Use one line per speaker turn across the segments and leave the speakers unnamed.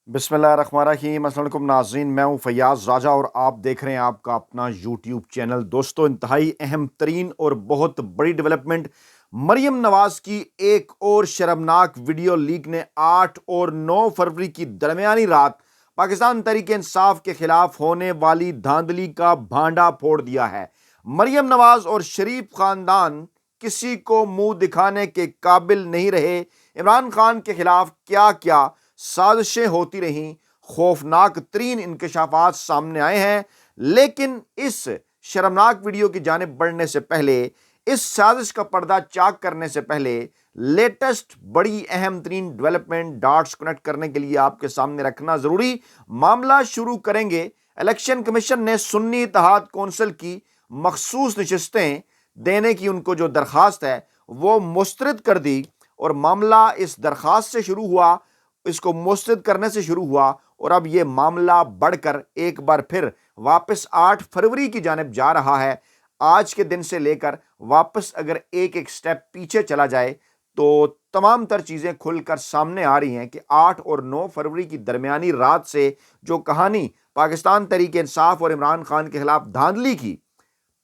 बिस्मिल्लाहिर्रहमानिर्रहीम। अस्सलाम वालेकुम नाज़रीन, मैं हूं फैयाज़ राजा और आप देख रहे हैं आपका अपना यूट्यूब चैनल। दोस्तों, इंतहाई अहम तरीन और बहुत बड़ी डेवलपमेंट, मरियम नवाज की एक और शर्मनाक वीडियो लीक ने 8 और 9 फरवरी की दरमियानी रात पाकिस्तान तहरीक इंसाफ के खिलाफ होने वाली धांधली का भांडा फोड़ दिया है। मरियम नवाज और शरीफ खानदान किसी को मुंह दिखाने के काबिल नहीं रहे। इमरान खान के खिलाफ क्या क्या साजिशें होती रहीं, खौफनाक तरीन इंकशाफात सामने आए हैं। लेकिन इस शर्मनाक वीडियो की जानिब बढ़ने से पहले, इस साजिश का पर्दा चाक करने से पहले, लेटेस्ट बड़ी अहम तरीन डेवलपमेंट डॉट्स कनेक्ट करने के लिए आपके सामने रखना जरूरी। मामला शुरू करेंगे। इलेक्शन कमीशन ने सुन्नी इत्तेहाद कौंसिल की मखसूस नशिस्तें देने की उनको जो दरखास्त है वो मुस्तरद कर दी और मामला इस दरखास्त से शुरू हुआ, इसको मुस्तरद करने से शुरू हुआ और अब यह मामला बढ़कर एक बार फिर वापस 8 फरवरी की जानिब जा रहा है। आज के दिन से लेकर वापस अगर एक एक स्टेप पीछे चला जाए तो तमाम तर चीज़ें खुलकर सामने आ रही हैं कि 8 और 9 फरवरी की दरमियानी रात से जो कहानी पाकिस्तान तहरीक इंसाफ और इमरान खान के खिलाफ धांधली की,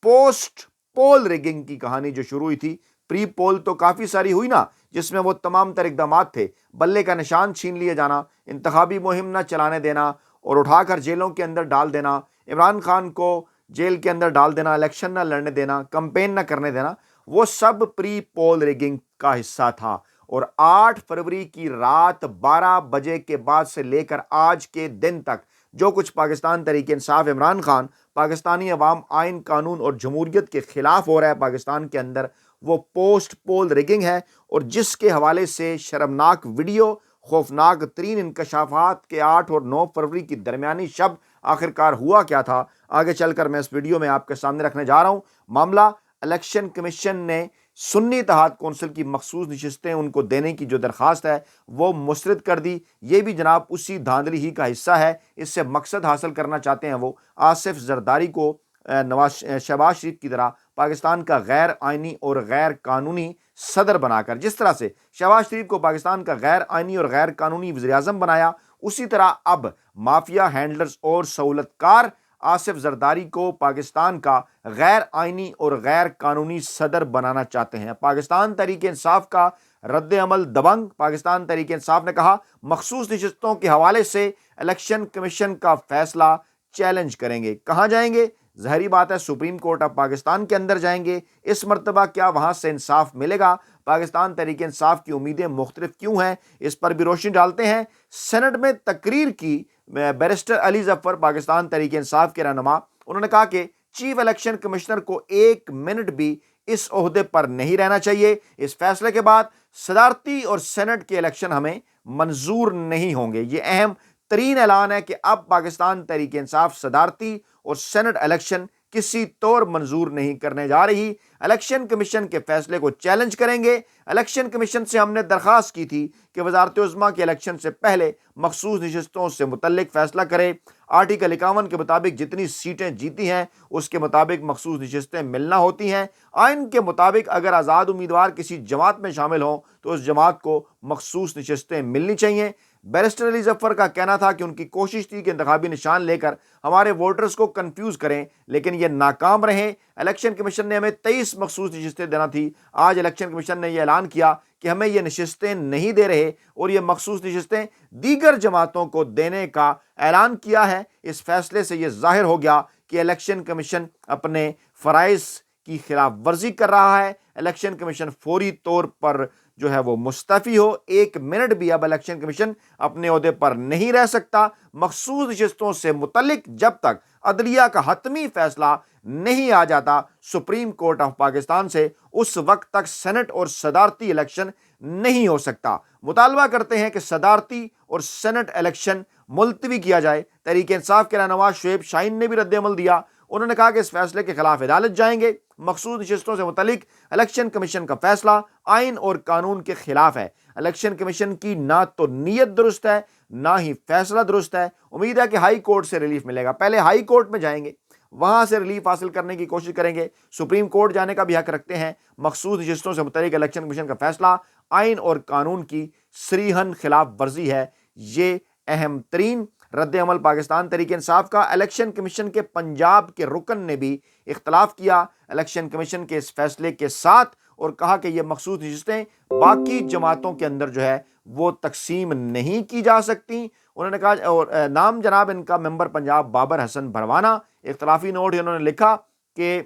पोस्ट पोल रिगिंग की कहानी जो शुरू हुई थी, प्री पोल तो काफ़ी सारी हुई ना, जिसमें वो तमाम तर इकदाम थे, बल्ले का निशान छीन लिए जाना, इंतखाबी मुहिम न चलाने देना और उठाकर जेलों के अंदर डाल देना, इमरान खान को जेल के अंदर डाल देना, इलेक्शन न लड़ने देना, कंपेन न करने देना, वो सब प्री पोल रिगिंग का हिस्सा था। और 8 फरवरी की रात 12 बजे के बाद से लेकर आज के दिन तक जो कुछ पाकिस्तान तहरीक इंसाफ, इमरान खान, पाकिस्तानी अवाम, आइन कानून और जमहूरियत के खिलाफ हो रहा है पाकिस्तान के अंदर, वो पोस्ट पोल रिगिंग है। और जिसके हवाले से शर्मनाक वीडियो, खौफनाक तरीन इंकशाफात के 8 और 9 फरवरी की दरमियानी शब आखिरकार हुआ क्या था, आगे चलकर मैं इस वीडियो में आपके सामने रखने जा रहा हूँ। मामला, इलेक्शन कमीशन ने सुन्नी इत्तेहाद कौंसिल की मखसूस नशिस्तें उनको देने की जो दरखास्त है वो मुस्तरद कर दी। ये भी जनाब उसी धांधली ही का हिस्सा है। इससे मकसद हासिल करना चाहते हैं वो आसिफ जरदारी को शहबाज शरीफ की तरह पाकिस्तान का गैर आइनी और गैर कानूनी सदर बनाकर, जिस तरह से शहबाज शरीफ को पाकिस्तान का गैर आइनी और गैर कानूनी वज़ीर-ए-आज़म बनाया, उसी तरह अब माफिया हैंडलर्स और सहूलतकार आसिफ जरदारी को पाकिस्तान का गैर आइनी और गैर कानूनी सदर बनाना चाहते हैं। पाकिस्तान तहरीक इंसाफ का रद्द अमल दबंग। पाकिस्तान तहरीक इंसाफ ने कहा, मखसूस नशिस्तों के हवाले से इलेक्शन कमीशन का फैसला चैलेंज करेंगे। कहाँ जाएंगे? ज़ाहिरी बात है, सुप्रीम कोर्ट ऑफ पाकिस्तान के अंदर जाएंगे। इस मरतबा क्या वहाँ से इंसाफ मिलेगा? पाकिस्तान तहरीक इंसाफ की उम्मीदें मुख्तलिफ क्यों हैं, इस पर भी रोशनी डालते हैं। सेनेट में तकरीर की बैरिस्टर अली जफर, पाकिस्तान तहरीक इंसाफ के रहनुमा, उन्होंने कहा कि चीफ इलेक्शन कमिश्नर को 1 मिनट भी इस ओहदे पर नहीं रहना चाहिए। इस फैसले के बाद सदारती और सेनेट के इलेक्शन हमें मंजूर नहीं होंगे। ये अहम तरीन ऐलान है कि अब पाकिस्तान तहरीक इंसाफ सदारती और सेनेट इलेक्शन किसी तौर मंजूर नहीं करने जा रही। इलेक्शन कमीशन के फैसले को चैलेंज करेंगे। इलेक्शन कमीशन से हमने दरखास्त की थी कि वज़ारत उज़्मा के इलेक्शन से पहले मखसूस नशिस्तों से मुतल्लिक फैसला करे। आर्टिकल 51 के मुताबिक जितनी सीटें जीती हैं उसके मुताबिक मखसूस नशिस्तें मिलना होती हैं। आइन के मुताबिक अगर आज़ाद उम्मीदवार किसी जमात में शामिल हों तो उस जमात को मखसूस नशिस्तें मिलनी चाहिए। बैरिस्टर अली जफर का कहना था कि उनकी कोशिश थी कि इंतखाबी निशान लेकर हमारे वोटर्स को कंफ्यूज करें, लेकिन ये नाकाम रहे। इलेक्शन कमीशन ने हमें 23 मखसूस नशिस्तें देना थी। आज इलेक्शन कमीशन ने यह ऐलान किया कि हमें ये नशिस्तें नहीं दे रहे और ये मखसूस नशिस्तें दीगर जमातों को देने का ऐलान किया है। इस फैसले से यह जाहिर हो गया कि इलेक्शन कमीशन अपने फ़राइज़ की खिलाफ वर्जी कर रहा है। इलेक्शन कमीशन फौरी तौर पर जो है वो मुस्तफ़ी हो। 1 मिनट भी अब इलेक्शन कमीशन अपने ओहदे पर नहीं रह सकता। मखसूस नशिस्तों से मुतल्लिक जब तक अदलिया का हतमी फैसला नहीं आ जाता सुप्रीम कोर्ट ऑफ पाकिस्तान से, उस वक्त तक सेनेट और सदारती इलेक्शन नहीं हो सकता। मुतालबा करते हैं कि सदारती और सेनेट इलेक्शन मुलतवी किया जाए। तहरीक इंसाफ के रहनुमा शुएब शाहीन ने भी रद्द अमल दिया। उन्होंने कहा कि इस फैसले के खिलाफ अदालत जाएंगे। मखसूस नशिस्तों से मुतल्लिक इलेक्शन कमीशन का फैसला आइन और कानून के खिलाफ है। इलेक्शन कमीशन की ना तो नीयत दुरुस्त है, ना ही फैसला दुरुस्त है। उम्मीद है कि हाई कोर्ट से रिलीफ मिलेगा। पहले हाई कोर्ट में जाएंगे, वहां से रिलीफ हासिल करने की कोशिश करेंगे। सुप्रीम कोर्ट जाने का भी हक रखते हैं। मखसूस नशिस्तों से मुतल्लिक इलेक्शन कमीशन का फैसला आइन और कानून की सरीहन खिलाफ वर्जी है। ये اہم ترین رد عمل پاکستان تحریک انصاف کا الیکشن کمیشن کے پنجاب کے رکن نے بھی اختلاف کیا الیکشن کمیشن کے اس فیصلے کے ساتھ اور کہا کہ یہ مخصوص نشستیں باقی جماعتوں کے اندر جو ہے وہ تقسیم نہیں کی جا سکتی. انہوں نے کہا اور نام جناب ان کا ممبر پنجاب بابر حسن بھروانا. اختلافی نوٹ انہوں نے لکھا کہ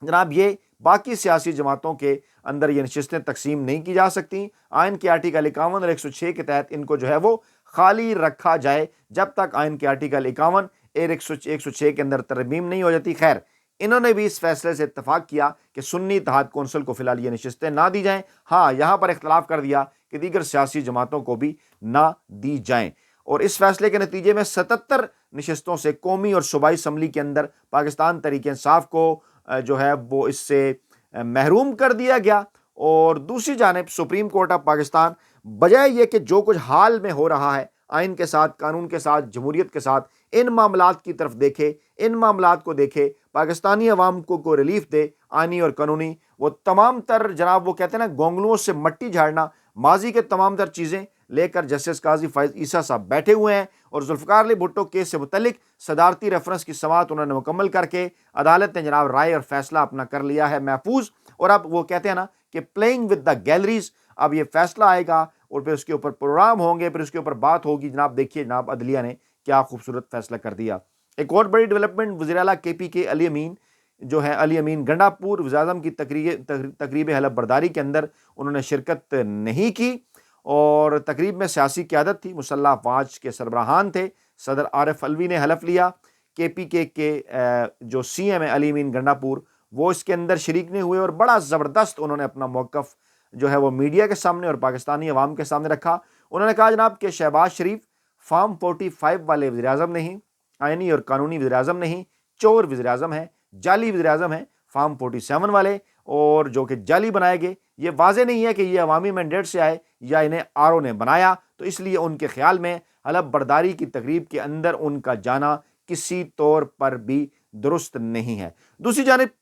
جناب یہ باقی سیاسی جماعتوں کے اندر یہ نشستیں تقسیم نہیں کی جا سکتی. آئین کے آرٹیکل 51 اور 106 کے تحت ان کو جو ہے وہ خالی رکھا جائے جب تک آئین کے آرٹیکل 51 اور 106 کے اندر ترمیم نہیں ہو جاتی. خیر انہوں نے بھی اس فیصلے سے اتفاق کیا کہ سنی اتحاد کونسل کو فی الحال یہ نشستیں نہ دی جائیں. ہاں یہاں پر اختلاف کر دیا کہ دیگر سیاسی جماعتوں کو بھی نہ دی جائیں. اور اس فیصلے کے نتیجے میں 77 نشستوں سے قومی اور صوبائی اسمبلی کے اندر پاکستان تحریک انصاف کو جو ہے وہ اس سے محروم کر دیا گیا. اور دوسری جانب سپریم کورٹ آف پاکستان بجائے یہ کہ جو کچھ حال میں ہو رہا ہے آئین کے ساتھ قانون کے ساتھ جمہوریت کے ساتھ ان معاملات کی طرف دیکھے ان معاملات کو دیکھے پاکستانی عوام کو ریلیف دے آئینی اور قانونی وہ تمام تر جناب وہ کہتے ہیں نا گونگلوں سے مٹی جھاڑنا ماضی کے تمام تر چیزیں لے کر جسٹس قاضی فائز عیسیٰ صاحب بیٹھے ہوئے ہیں اور ذوالفقار علی بھٹو کیس سے متعلق صدارتی ریفرنس کی سماعت انہوں نے مکمل کر کے عدالت نے جناب رائے اور فیصلہ اپنا کر لیا ہے محفوظ. اور اب وہ کہتے ہیں نا کہ پلینگ ود دا گیلریز اب یہ فیصلہ آئے گا اور پھر اس کے اوپر پروگرام ہوں گے پھر اس کے اوپر بات ہوگی. جناب دیکھیے جناب عدلیہ نے کیا خوبصورت فیصلہ کر دیا. ایک اور بڑی ڈیولپمنٹ وزیر اعلیٰ کے پی کے علی امین جو ہے علی امین گنڈا پور وزیر اعظم کی تقریب حلف برداری کے اندر انہوں نے شرکت نہیں کی اور تقریب میں سیاسی قیادت تھی مسلح افواج کے سربراہان تھے. صدر عارف الوی نے حلف لیا. کے پی کے جو سی ایم ہے علی امین گنڈا پور وہ اس کے اندر شریک نہیں ہوئے اور بڑا زبردست انہوں نے اپنا موقف جو ہے وہ میڈیا کے سامنے اور پاکستانی عوام کے سامنے رکھا. انہوں نے کہا جناب کہ شہباز شریف فارم 45 والے وزیر اعظم نہیں آئینی اور قانونی وزیر اعظم نہیں چور وزیر اعظم ہیں جعلی وزیر اعظم ہیں فارم 47 والے اور جو کہ جعلی بنائے گئے. یہ واضح نہیں ہے کہ یہ عوامی مینڈیٹ سے آئے یا انہیں آر او نے بنایا تو اس لیے ان کے خیال میں حلف برداری کی تقریب کے اندر ان کا جانا کسی طور پر بھی درست نہیں ہے. دوسری جانب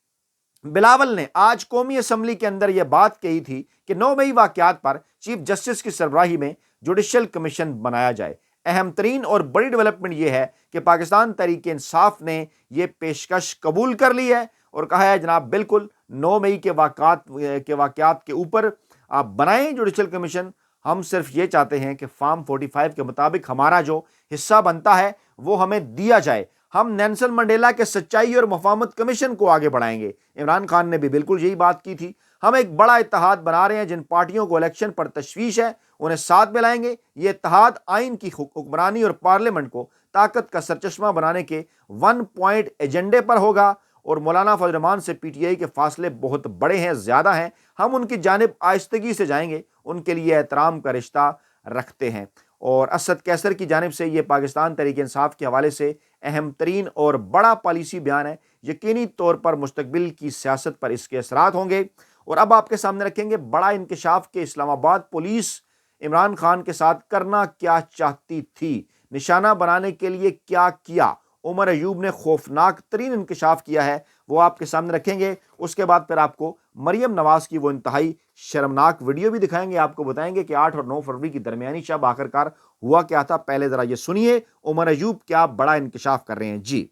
بلاول نے آج قومی اسمبلی کے اندر یہ بات کہی تھی کہ 9 مئی واقعات پر چیف جسٹس کی سربراہی میں جوڈیشل کمیشن بنایا جائے. اہم ترین اور بڑی ڈیولپمنٹ یہ ہے کہ پاکستان تحریک انصاف نے یہ پیشکش قبول کر لی ہے اور کہا ہے جناب بالکل 9 مئی کے واقعات کے اوپر آپ بنائیں جوڈیشل کمیشن. ہم صرف یہ چاہتے ہیں کہ فارم 45 کے مطابق ہمارا جو حصہ بنتا ہے وہ ہمیں دیا جائے. ہم نیلسن منڈیلا کے سچائی اور مفاہمت کمیشن کو آگے بڑھائیں گے. عمران خان نے بھی بالکل یہی بات کی تھی. ہم ایک بڑا اتحاد بنا رہے ہیں جن پارٹیوں کو الیکشن پر تشویش ہے انہیں ساتھ میں لائیں گے. یہ اتحاد آئین کی حکمرانی اور پارلیمنٹ کو طاقت کا سرچشمہ بنانے کے 1 پوائنٹ ایجنڈے پر ہوگا. اور مولانا فضل الرحمان سے پی ٹی آئی کے فاصلے بہت بڑے ہیں زیادہ ہیں. ہم ان کی جانب آہستگی سے جائیں گے ان کے لیے احترام کا رشتہ رکھتے ہیں. اور اسد کیسر کی جانب سے یہ پاکستان تحریک انصاف کے حوالے سے اہم ترین اور بڑا پالیسی بیان ہے. یقینی طور پر مستقبل کی سیاست پر اس کے اثرات ہوں گے. اور اب آپ کے سامنے رکھیں گے بڑا انکشاف کے اسلام آباد پولیس عمران خان کے ساتھ کرنا کیا چاہتی تھی نشانہ بنانے کے لیے کیا کیا. عمر ایوب نے خوفناک ترین انکشاف کیا ہے وہ آپ کے سامنے رکھیں گے. اس کے بعد پھر آپ کو مریم نواز کی وہ انتہائی شرمناک ویڈیو بھی دکھائیں گے. آپ کو بتائیں گے کہ 8 اور 9 فروری کی درمیانی شب آخرکار ہوا کیا تھا. پہلے ذرا یہ سنیے عمر ایوب کیا بڑا انکشاف کر رہے ہیں. جی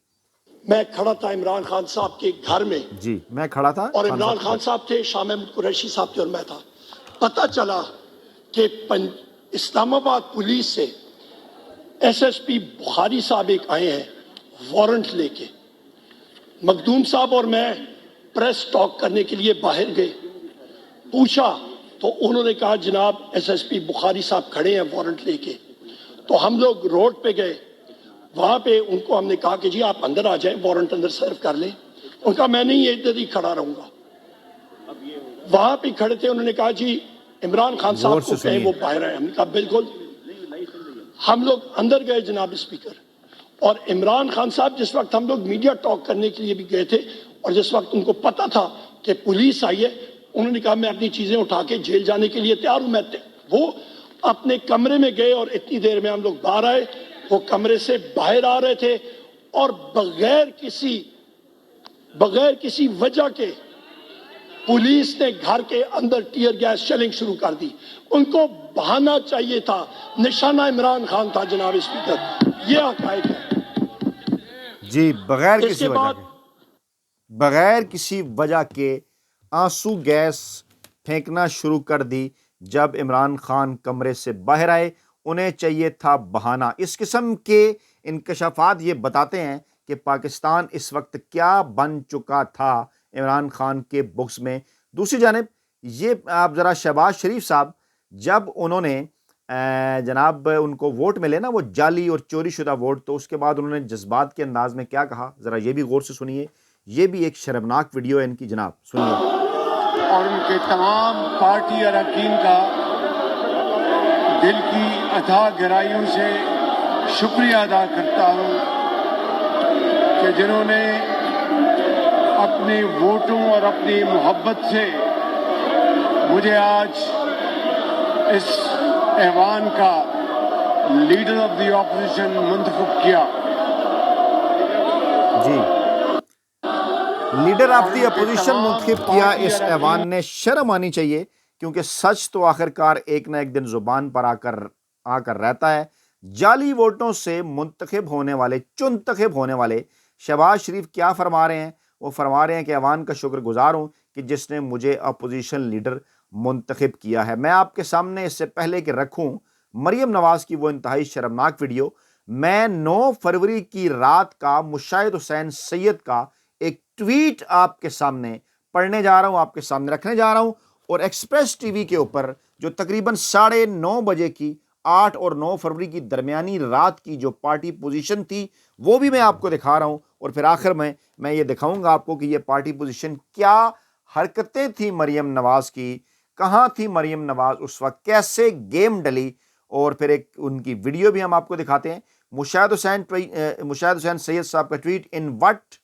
میں کھڑا تھا عمران خان صاحب کے گھر میں.
جی میں کھڑا تھا
اور عمران خان صاحب تھے شاہ محمود قریشی صاحب تھے اور میں تھا. پتہ چلا کہ اسلام آباد پولیس سے ایس ایس پی بخاری صاحب ایک آئے ہیں وارنٹ لے کے. مخدوم صاحب اور میں پریس ٹاک کرنے کے لیے باہر گئے. پوچھا تو انہوں نے کہا جناب ایس ایس پی بخاری صاحب کھڑے ہیں وارنٹ لے کے. تو ہم لوگ روڈ پہ گئے. وہاں پہ ان کو ہم نے کہا کہ جی آپ اندر آ جائیں وارنٹ اندر سرو کر لیں. ان کا میں نہیں ادھر ہی کھڑا رہوں گا. وہاں پہ کھڑے تھے. انہوں نے کہا جی عمران خان صاحب کو کہیں وہ باہر آئے. ہم نے کہا بالکل. ہم لوگ اندر گئے جناب اسپیکر. اور عمران خان صاحب جس وقت ہم لوگ میڈیا ٹاک کرنے کے لیے بھی گئے تھے اور جس وقت ان کو پتا تھا کہ پولیس آئی ہے انہوں نے کہا میں اپنی چیزیں اٹھا کے جیل جانے کے لیے تیار ہوں. وہ اپنے کمرے میں گئے اور اتنی دیر میں ہم لوگ باہر آئے. وہ کمرے سے باہر آ رہے تھے اور بغیر کسی وجہ کے पुलिस ने घर के अंदर टीयर गैस शेलिंग शुरू कर दी। उनको बहाना चाहिए था, निशाना इमरान खान था जनाब स्पीकर। ये हकायक है
जी, बगैर किसी
इसके
वजह
बाद
के, बगैर किसी वजह के आंसू गैस फेंकना शुरू कर दी जब इमरान खान कमरे से बाहर आए। उन्हें चाहिए था बहाना। इस किस्म के इंकशाफात ये बताते हैं कि पाकिस्तान इस वक्त क्या बन चुका था इमरान खान के बुक्स में। दूसरी जानिब ये आप ज़रा शहबाज शरीफ साहब, जब उन्होंने जनाब उनको वोट मिले ना, वो जाली और चोरी शुदा वोट, तो उसके बाद उन्होंने जज्बात के अंदाज में क्या कहा, ज़रा ये भी गौर से सुनिए। ये भी एक शर्मनाक वीडियो है इनकी, जनाब सुनिए।
और उनके तमाम पार्टी अरकान का दिल की अथाह गहराइयों से शुक्रिया अदा करता हूँ कि जिन्होंने अपने वोटों और अपनी मोहब्बत से मुझे आज इस ऐवान का लीडर ऑफ द ऑपोजिशन मुंतखब किया।
जी, लीडर ऑफ दी अपोजिशन मुंतखब किया। इस ऐवान ने शर्म आनी चाहिए, क्योंकि सच तो आखिरकार एक ना एक दिन जुबान पर आकर रहता है। जाली वोटों से मुंतखब होने वाले, चुनतखब होने वाले शहबाज शरीफ क्या फरमा रहे हैं? वो फरमा रहे हैं कि ऐवान का शुक्रगुजार हूँ कि जिसने मुझे अपोजिशन लीडर मुंतखब किया है। मैं आपके सामने इससे पहले कि रखूँ मरियम नवाज की वो इंतहाई शर्मनाक वीडियो, मैं 9 फरवरी की रात का मुशाहिद हुसैन सैयद का एक ट्वीट आपके सामने पढ़ने जा रहा हूं, आपके सामने रखने जा रहा हूं। और एक्सप्रेस टीवी के ऊपर जो तकरीबन 9:30 बजे की 8 और 9 फरवरी की दरमियानी रात की जो पार्टी पोजीशन थी वो भी मैं आपको दिखा रहा हूं। और फिर आखिर में मैं ये दिखाऊंगा आपको कि ये पार्टी पोजीशन क्या हरकतें थी मरियम नवाज की, कहाँ थी मरियम नवाज उस वक्त, कैसे गेम डली। और फिर एक उनकी वीडियो भी हम आपको दिखाते हैं। मुशाहिद हुसैन सैयद साहब का tweet, in what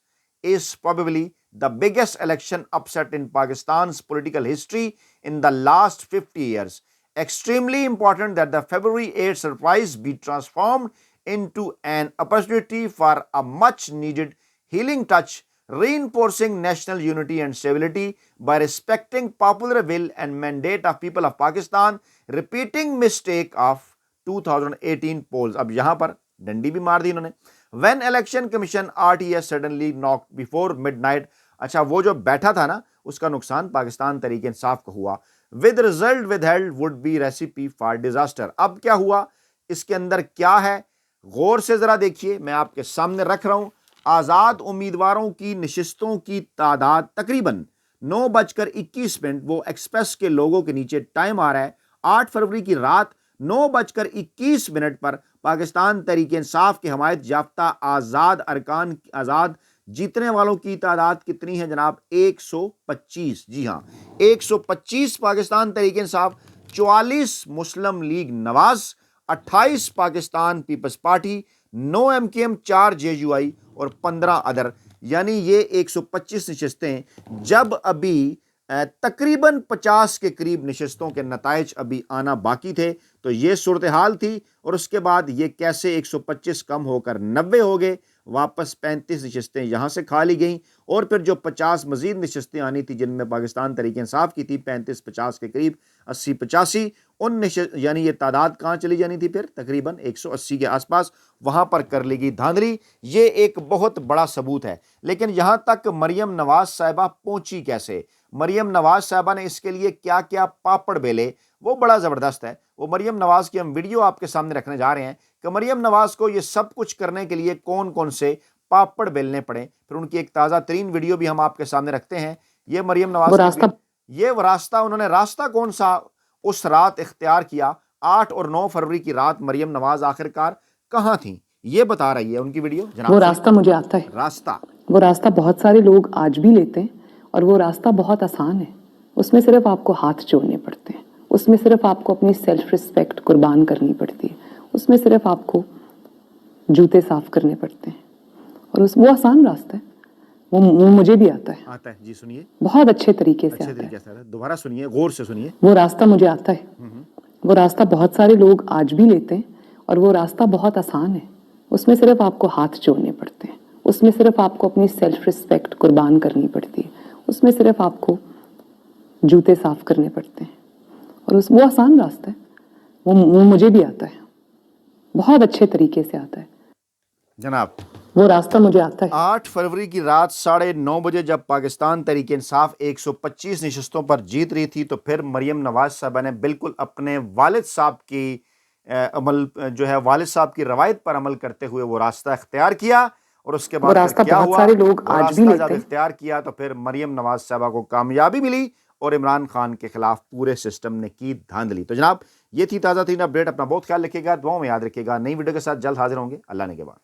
is probably the biggest election upset in Pakistan's political history in the last 50 years. Extremely important that the February 8 surprise be transformed into an opportunity for a much needed healing touch, reinforcing national unity and stability by respecting popular will and mandate of people of Pakistan, repeating mistake of 2018 polls. अब यहां पर डंडी भी मार दी इन्होंने। When election commission RTS suddenly knocked before midnight, अच्छा वो जो बैठा था ना, उसका नुकसान पाकिस्तान तरीके इंसाफ को हुआ। With result withheld would be recipe for disaster. अब क्या हुआ, इसके अंदर क्या है, गौर से जरा देखिए। मैं आपके सामने रख रहा हूं। आजाद उम्मीदवारों की नशिस्तों की तादाद तकरीबन 9:21, वो एक्सप्रेस के लोगों के नीचे टाइम आ रहा है 8 फरवरी की रात 9:21 पर पाकिस्तान तहरीक इंसाफ के हमायत याफ्ता आज़ाद जीतने वालों की तादाद कितनी है जनाब? 125। जी हाँ, 125 पाकिस्तान तहरीक इंसाफ, 44 मुस्लिम लीग नवाज, 28 पाकिस्तान पीपल्स पार्टी, 9 MKM, 4 JUI और 15 अदर, यानी ये 125 नशिस्तें। जब अभी तकरीबन 50 के करीब नशिस्तों के नताइज अभी आना बाकी थे, तो ये सूरत हाल थी। और उसके बाद ये कैसे 125 कम होकर 90 हो गए, वापस 35 नशिस्तें यहाँ से खाली गईं। और फिर जो 50 मजीद नशिस्तें आनी थी जिनमें पाकिस्तान तहरीक इंसाफ की थी 35-50 के करीब, 80-85, उन यानी ये तादाद कहाँ चली जानी थी? फिर तकरीबन 180 के आसपास वहाँ पर कर ली गई धांधली। ये एक बहुत बड़ा सबूत है। लेकिन यहाँ तक मरियम नवाज साहिबा पहुँची कैसे? मरियम नवाज साहिबा ने इसके लिए क्या क्या पापड़ बेले, वो बड़ा ज़बरदस्त है। वो मरियम नवाज की हम वीडियो आपके सामने रखने जा रहे हैं कि मरियम नवाज को ये सब कुछ करने के लिए कौन कौन से पापड़ बेलने पड़े। फिर उनकी एक ताज़ा तरीन वीडियो भी हम आपके सामने रखते हैं। ये मरियम नवाज ये रास्ता, उन्होंने रास्ता कौन सा उस रात इख्तियार किया? 8 और 9 फरवरी की रात मरियम नवाज आखिरकार कहाँ थी, ये बता रही है उनकी वीडियो।
वो रास्ता मुझे आता है।
वो
रास्ता बहुत सारे लोग आज भी लेते हैं और वो रास्ता बहुत आसान है। उसमें सिर्फ आपको हाथ जोड़ने पड़ते हैं, उसमें सिर्फ आपको अपनी सेल्फ रिस्पेक्ट कुर्बान करनी पड़ती है, उसमें सिर्फ आपको जूते साफ करने पड़ते हैं। और वो आसान रास्ता है, वो मुझे भी आता है।
जी सुनिए,
बहुत अच्छे तरीके से आता
है। दोबारा सुनिए, गौर से सुनिए।
वो रास्ता मुझे आता है। वो रास्ता बहुत सारे लोग आज भी लेते हैं और वो रास्ता बहुत आसान है। उसमें सिर्फ आपको हाथ जोड़ने पड़ते हैं, उसमें सिर्फ आपको अपनी सेल्फ रिस्पेक्ट कुर्बान करनी पड़ती है, उसमें सिर्फ आपको जूते साफ करने पड़ते हैं और वो आसान रास्ता है, वो मुझे भी आता है, बहुत अच्छे तरीके से आता है,
जनाब
वो रास्ता मुझे आता है।
8 फरवरी की रात 9:30 बजे जब पाकिस्तान तहरीक इंसाफ 125 नशस्तों पर जीत रही थी तो फिर मरियम नवाज साहबा ने बिल्कुल अपने वालिद साहब की वालिद साहब की रवायत पर अमल करते हुए वो रास्ता इख्तियार किया और उसके बाद
रास्ता
क्या
बहुत
हुआ,
सारे लोग
वो
आज
रास्ता
भी लेते
जब
हैं।
इख्तियार किया तो फिर मरियम नवाज साहबा को कामयाबी मिली और इमरान खान के खिलाफ पूरे सिस्टम ने की धांधली। तो जनाब ये थी ताज़ा तरीन अपडेट। अपना बहुत ख्याल रखिएगा, दुआओं में याद रखिएगा। नई वीडियो के साथ जल्द हाजिर होंगे। अल्लाह ने के बाद।